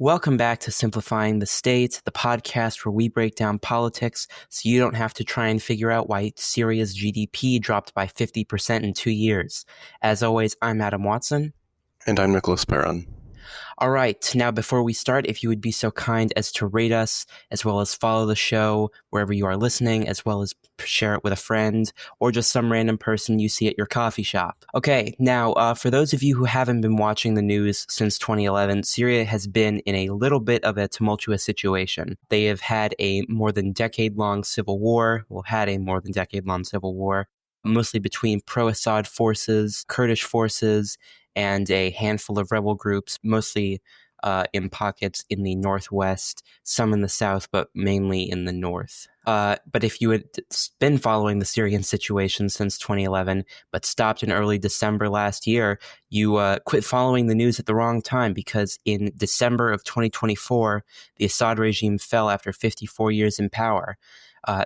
Welcome back to Simplifying the State, the podcast where we break down politics so you don't have to try and figure out why Syria's GDP dropped by 50% in 2 years. As always, I'm Adam Watson. And I'm Nicholas Perron. All right, now before we start, if you would be so kind as to rate us, as well as follow the show wherever you are listening, as well as share it with a friend, or just some random person you see at your coffee shop. Okay, now, for those of you who haven't been watching the news since 2011, Syria has been in a little bit of a tumultuous situation. They have had a more than decade-long civil war, mostly between pro-Assad forces, Kurdish forces, and a handful of rebel groups, mostly in pockets in the northwest, some in the south, but mainly in the north. But if you had been following the Syrian situation since 2011, but stopped in early December last year, you quit following the news at the wrong time, because in December of 2024, the Assad regime fell after 54 years in power.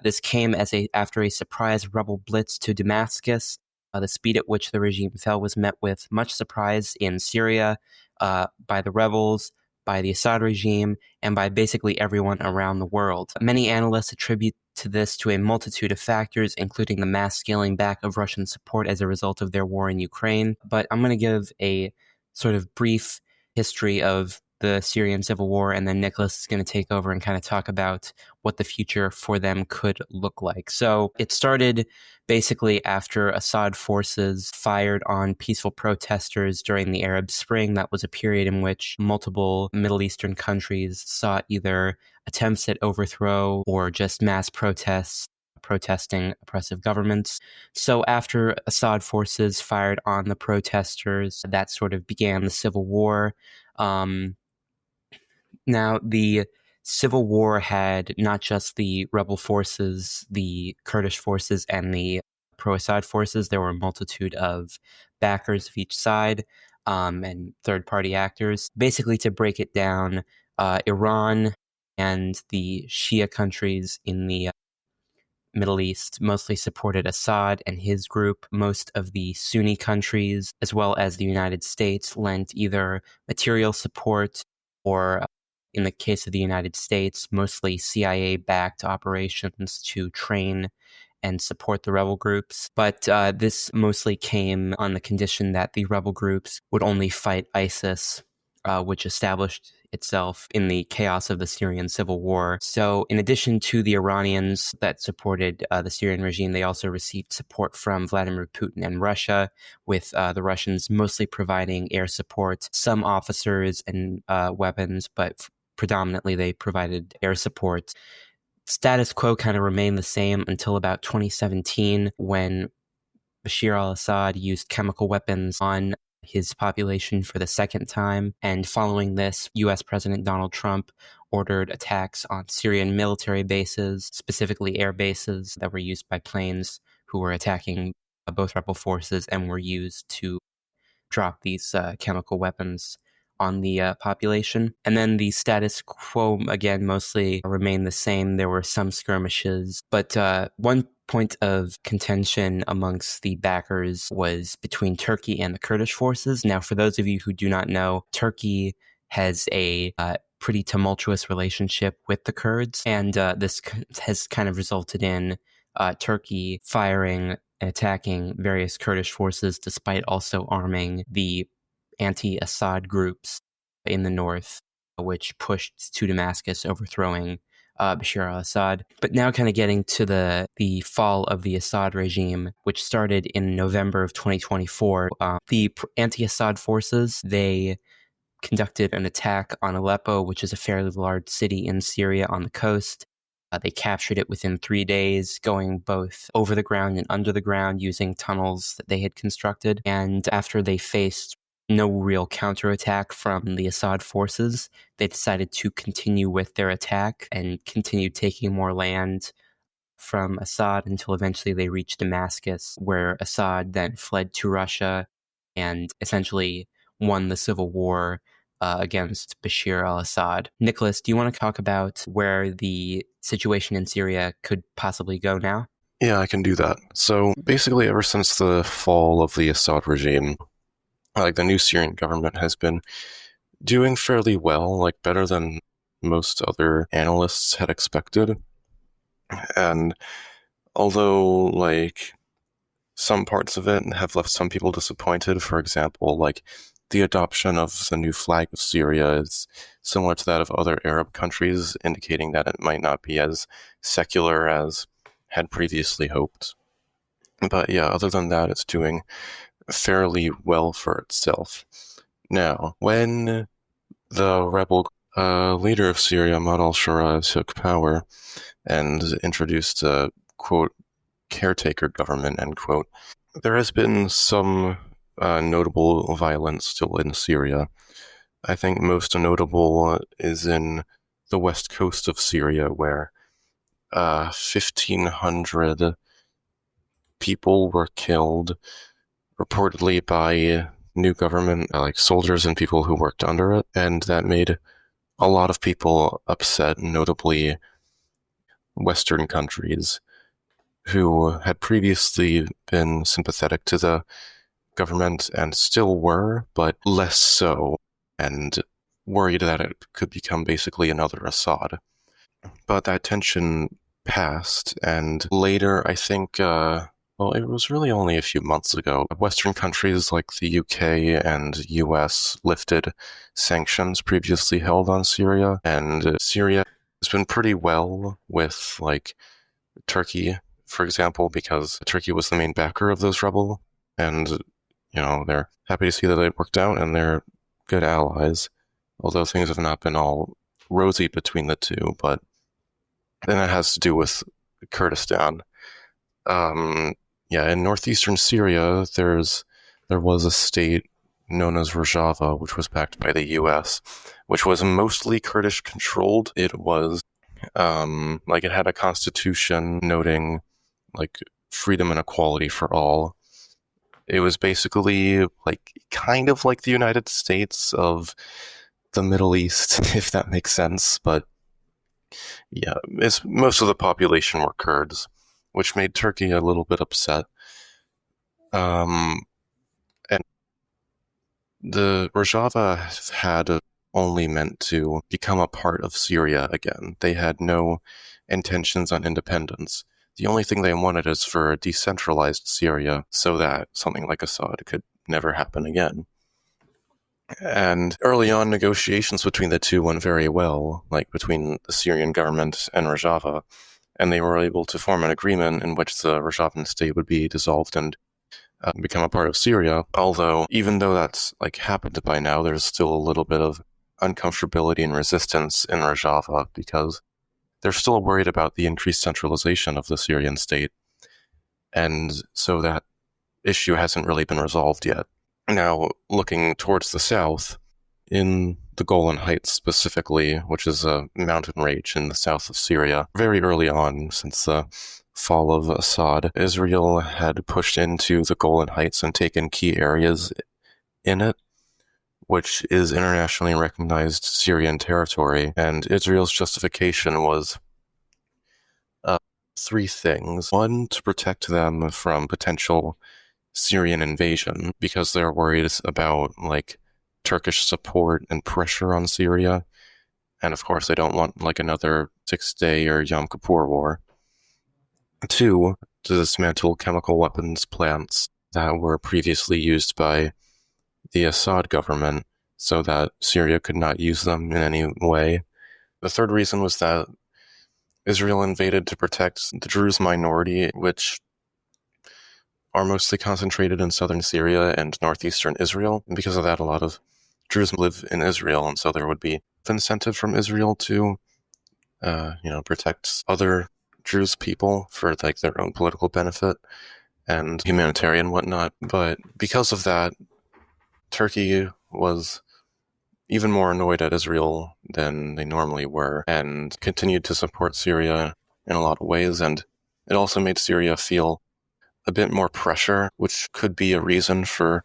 This came after a surprise rebel blitz to Damascus. The speed at which the regime fell was met with much surprise in Syria, by the rebels, by the Assad regime, and by basically everyone around the world. Many analysts attribute this to a multitude of factors, including the mass scaling back of Russian support as a result of their war in Ukraine. But I'm going to give a sort of brief history of the Syrian Civil War, and then Nicholas is going to take over and kind of talk about what the future for them could look like. So it started basically after Assad forces fired on peaceful protesters during the Arab Spring. That was a period in which multiple Middle Eastern countries saw either attempts at overthrow or just mass protests protesting oppressive governments. So after Assad forces fired on the protesters, that sort of began the civil war. Now, the Civil War had not just the rebel forces, the Kurdish forces, and the pro-Assad forces. There were a multitude of backers of each side, and third-party actors. Basically, to break it down, Iran and the Shia countries in the Middle East mostly supported Assad and his group. Most of the Sunni countries, as well as the United States, lent either material support or, in the case of the United States, mostly CIA-backed operations to train and support the rebel groups. But this mostly came on the condition that the rebel groups would only fight ISIS, which established itself in the chaos of the Syrian Civil War. So in addition to the Iranians that supported the Syrian regime, they also received support from Vladimir Putin and Russia, with the Russians mostly providing air support, some officers and weapons, but predominantly they provided air support. Status quo kind of remained the same until about 2017, when Bashar al-Assad used chemical weapons on his population for the second time. And following this, U.S. President Donald Trump ordered attacks on Syrian military bases, specifically air bases that were used by planes who were attacking both rebel forces and were used to drop these chemical weapons on the population. And then the status quo, again, mostly remained the same. There were some skirmishes, but one point of contention amongst the backers was between Turkey and the Kurdish forces. Now, for those of you who do not know, Turkey has a pretty tumultuous relationship with the Kurds, and this has kind of resulted in Turkey firing and attacking various Kurdish forces, despite also arming the anti-Assad groups in the north, which pushed to Damascus, overthrowing Bashar al-Assad. But now kind of getting to the fall of the Assad regime, which started in November of 2024. The anti-Assad forces, they conducted an attack on Aleppo, which is a fairly large city in Syria on the coast. They captured it within 3 days, going both over the ground and under the ground using tunnels that they had constructed. And after they faced no real counterattack from the Assad forces, they decided to continue with their attack and continue taking more land from Assad until eventually they reached Damascus, where Assad then fled to Russia and essentially won the civil war against Bashar al-Assad. Nicholas, do you want to talk about where the situation in Syria could possibly go now? Yeah, I can do that. So basically, ever since the fall of the Assad regime, the new Syrian government has been doing fairly well, like better than most other analysts had expected. And although, like, some parts of it have left some people disappointed, for example, like, the adoption of the new flag of Syria is similar to that of other Arab countries, indicating that it might not be as secular as had previously hoped. But yeah, other than that, it's doing fairly well for itself. Now, when the rebel leader of Syria, Ahmad al-Shara, took power and introduced a, quote, caretaker government, end quote, there has been some notable violence still in Syria. I think most notable is in the west coast of Syria, where 1,500 people were killed, reportedly by new government, like soldiers and people who worked under it, and that made a lot of people upset, notably Western countries who had previously been sympathetic to the government and still were, but less so, and worried that it could become basically another Assad. But that tension passed, and later, I think, well, it was really only a few months ago, Western countries like the UK and US lifted sanctions previously held on Syria, and Syria has been pretty well with, like, Turkey, for example, because Turkey was the main backer of those rebel, and, you know, they're happy to see that it worked out, and they're good allies, although things have not been all rosy between the two, but then that has to do with Kurdistan. Yeah, in northeastern Syria, there was a state known as Rojava, which was backed by the U.S., which was mostly Kurdish controlled. It was like, it had a constitution noting, like, freedom and equality for all. It was basically, like, kind of like the United States of the Middle East, if that makes sense. But yeah, most of the population were Kurds, which made Turkey a little bit upset. And the Rojava had only meant to become a part of Syria again. They had no intentions on independence. The only thing they wanted is for a decentralized Syria so that something like Assad could never happen again. And early on, negotiations between the two went very well, like between the Syrian government and Rojava, and they were able to form an agreement in which the Rojavan state would be dissolved and become a part of Syria. Although, even though that's, like, happened by now, there's still a little bit of uncomfortability and resistance in Rojava because they're still worried about the increased centralization of the Syrian state, and so that issue hasn't really been resolved yet. Now, looking towards the south, in the Golan Heights specifically, which is a mountain range in the south of Syria, very early on, since the fall of Assad, Israel had pushed into the Golan Heights and taken key areas in it, which is internationally recognized Syrian territory. And Israel's justification was three things. One, to protect them from potential Syrian invasion, because they're worried about, like, Turkish support and pressure on Syria. And of course, they don't want, like, another 6-day or Yom Kippur war. Two, to dismantle chemical weapons plants that were previously used by the Assad government so that Syria could not use them in any way. The third reason was that Israel invaded to protect the Druze minority, which are mostly concentrated in southern Syria and northeastern Israel. And because of that, a lot of Druze live in Israel, and so there would be incentive from Israel to, protect other Druze people for, like, their own political benefit and humanitarian whatnot. But because of that, Turkey was even more annoyed at Israel than they normally were and continued to support Syria in a lot of ways. And it also made Syria feel a bit more pressure, which could be a reason for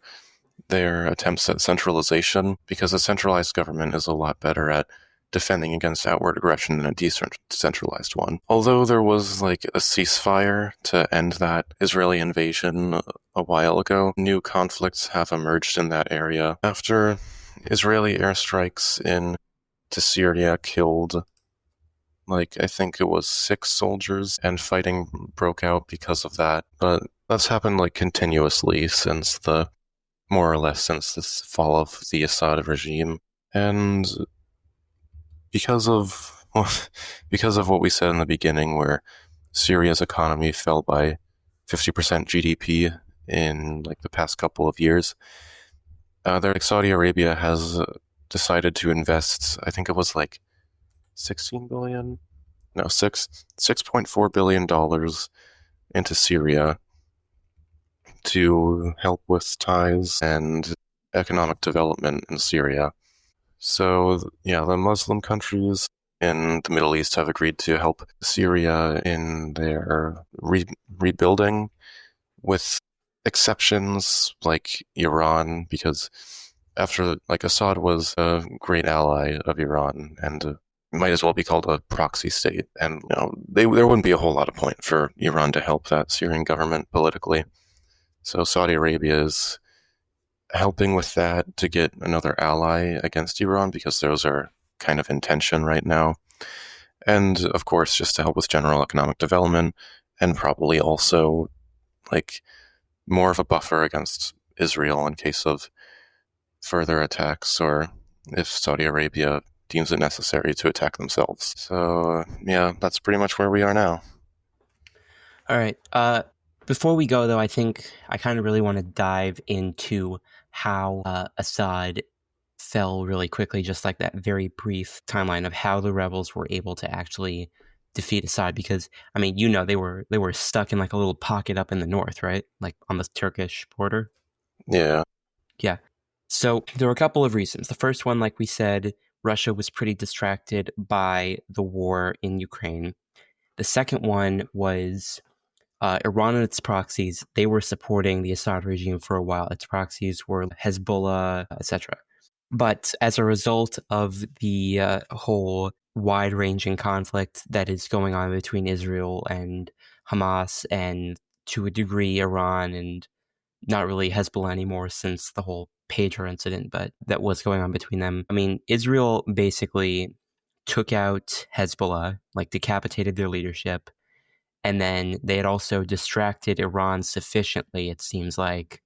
their attempts at centralization, because a centralized government is a lot better at defending against outward aggression than a decentralized one. Although there was, like, a ceasefire to end that Israeli invasion a while ago, new conflicts have emerged in that area. After Israeli airstrikes into Syria killed, like, I think it was 6 soldiers, and fighting broke out because of that. But that's happened, like, continuously since more or less since this fall of the Assad regime. And because of, because of what we said in the beginning, where Syria's economy fell by 50% GDP in, like, the past couple of years, Saudi Arabia has decided to invest, I think it was like 16 billion, no, 6.4 billion dollars into Syria to help with ties and economic development in Syria. So, yeah, the Muslim countries in the Middle East have agreed to help Syria in their rebuilding, with exceptions like Iran, because after, like, Assad was a great ally of Iran and might as well be called a proxy state, and there wouldn't be a whole lot of point for Iran to help that Syrian government politically. So Saudi Arabia is helping with that to get another ally against Iran, because those are kind of in tension right now. And of course, just to help with general economic development, and probably also, like, more of a buffer against Israel in case of further attacks, or if Saudi Arabia deems it necessary to attack themselves. So, yeah, that's pretty much where we are now. All right. Before we go, though, I think I kind of really want to dive into how Assad fell really quickly, just like that very brief timeline of how the rebels were able to actually defeat Assad. Because, I mean, they were stuck in like a little pocket up in the north, right? Like on the Turkish border. Yeah. Yeah. So there were a couple of reasons. The first one, like we said, Russia was pretty distracted by the war in Ukraine. The second one was Iran and its proxies. They were supporting the Assad regime for a while. Its proxies were Hezbollah, etc. But as a result of the whole wide-ranging conflict that is going on between Israel and Hamas, and to a degree Iran, and not really Hezbollah anymore since the whole pager incident, but that was going on between them. I mean, Israel basically took out Hezbollah, like decapitated their leadership, and then they had also distracted Iran sufficiently, it seems like,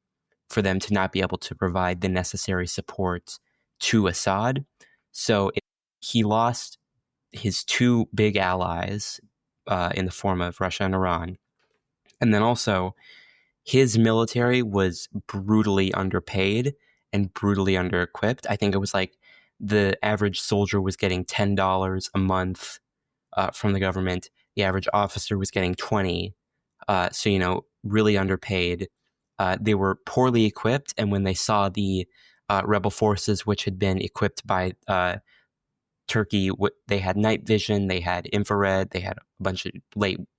for them to not be able to provide the necessary support to Assad. So he lost his two big allies in the form of Russia and Iran. And then also, his military was brutally underpaid and brutally under-equipped. I think it was like the average soldier was getting $10 a month from the government. The average officer was getting 20. So, really underpaid. They were poorly equipped, and when they saw the rebel forces, which had been equipped by Turkey, they had night vision, they had infrared, they had a bunch of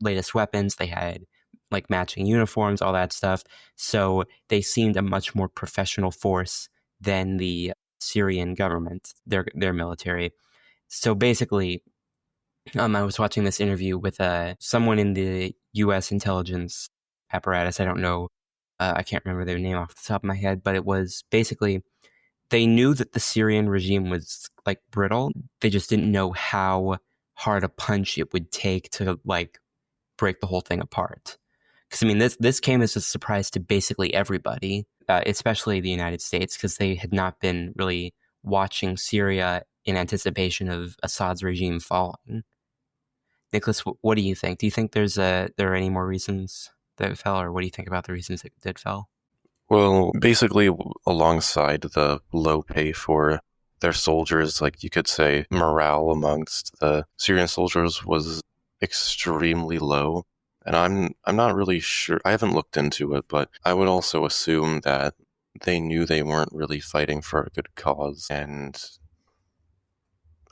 latest weapons, they had like matching uniforms, all that stuff. So they seemed a much more professional force than the Syrian government, their military. So basically, I was watching this interview with someone in the U.S. intelligence apparatus. I don't know. I can't remember their name off the top of my head, but it was basically they knew that the Syrian regime was like brittle. They just didn't know how hard a punch it would take to like break the whole thing apart. Because I mean, this came as a surprise to basically everybody, especially the United States, because they had not been really watching Syria in anticipation of Assad's regime falling. Nicholas, what do you think? Do you think there are any more reasons that it fell, or what do you think about the reasons it did fall? Well, basically, alongside the low pay for their soldiers, like, you could say morale amongst the Syrian soldiers was extremely low. And I'm not really sure. I haven't looked into it, but I would also assume that they knew they weren't really fighting for a good cause, and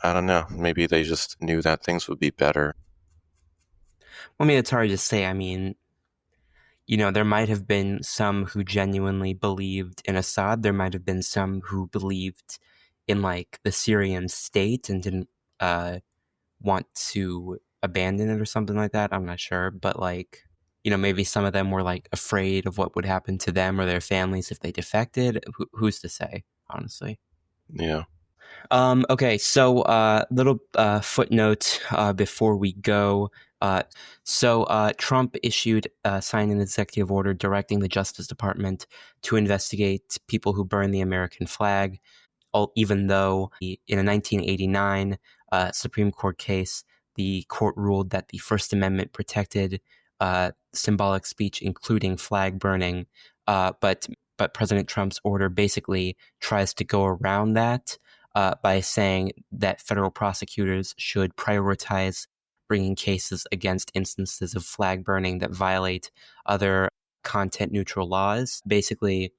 I don't know, maybe they just knew that things would be better. Well, I mean, it's hard to say. I mean, there might have been some who genuinely believed in Assad. There might have been some who believed in like the Syrian state and didn't want to abandon it or something like that. I'm not sure, but like, maybe some of them were like afraid of what would happen to them or their families if they defected. Who's to say, honestly? Yeah. Okay, so little footnote before we go. Trump signed an executive order directing the Justice Department to investigate people who burn the American flag, even though in a 1989 Supreme Court case, the court ruled that the First Amendment protected symbolic speech, including flag burning. But President Trump's order basically tries to go around that by saying that federal prosecutors should prioritize bringing cases against instances of flag burning that violate other content neutral laws. Basically,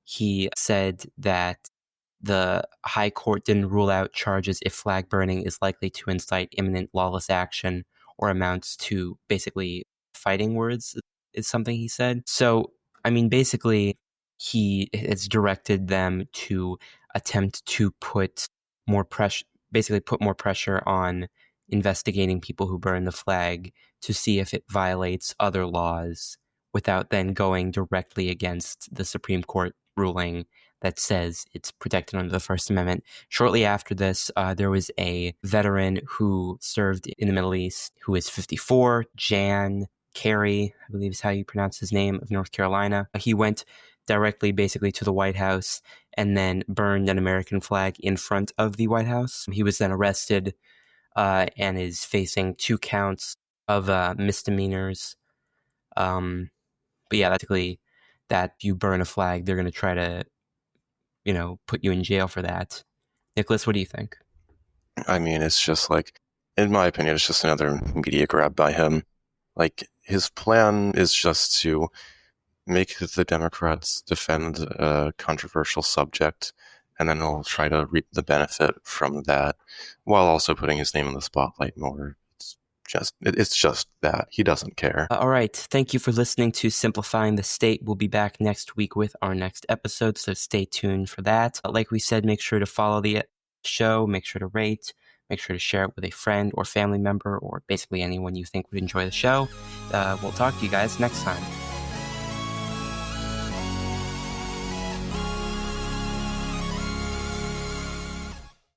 he said that the high court didn't rule out charges if flag burning is likely to incite imminent lawless action or amounts to basically fighting words, is something he said. So, I mean, basically, he has directed them to attempt to put more pressure on investigating people who burn the flag to see if it violates other laws without then going directly against the Supreme Court ruling that says it's protected under the First Amendment. Shortly after this, there was a veteran who served in the Middle East who is 54, Jan Carey, I believe is how you pronounce his name, of North Carolina. He went directly basically to the White House and then burned an American flag in front of the White House. He was then arrested and is facing 2 counts of misdemeanors. But yeah, basically that you burn a flag, they're going to try to, put you in jail for that. Nicholas, what do you think? I mean, it's just like, in my opinion, it's just another media grab by him. Like, his plan is just to make the Democrats defend a controversial subject, and then he'll try to reap the benefit from that while also putting his name in the spotlight more. It's just that. He doesn't care. All right. Thank you for listening to Simplifying the State. We'll be back next week with our next episode, so stay tuned for that. Like we said, make sure to follow the show, make sure to rate, make sure to share it with a friend or family member or basically anyone you think would enjoy the show. We'll talk to you guys next time.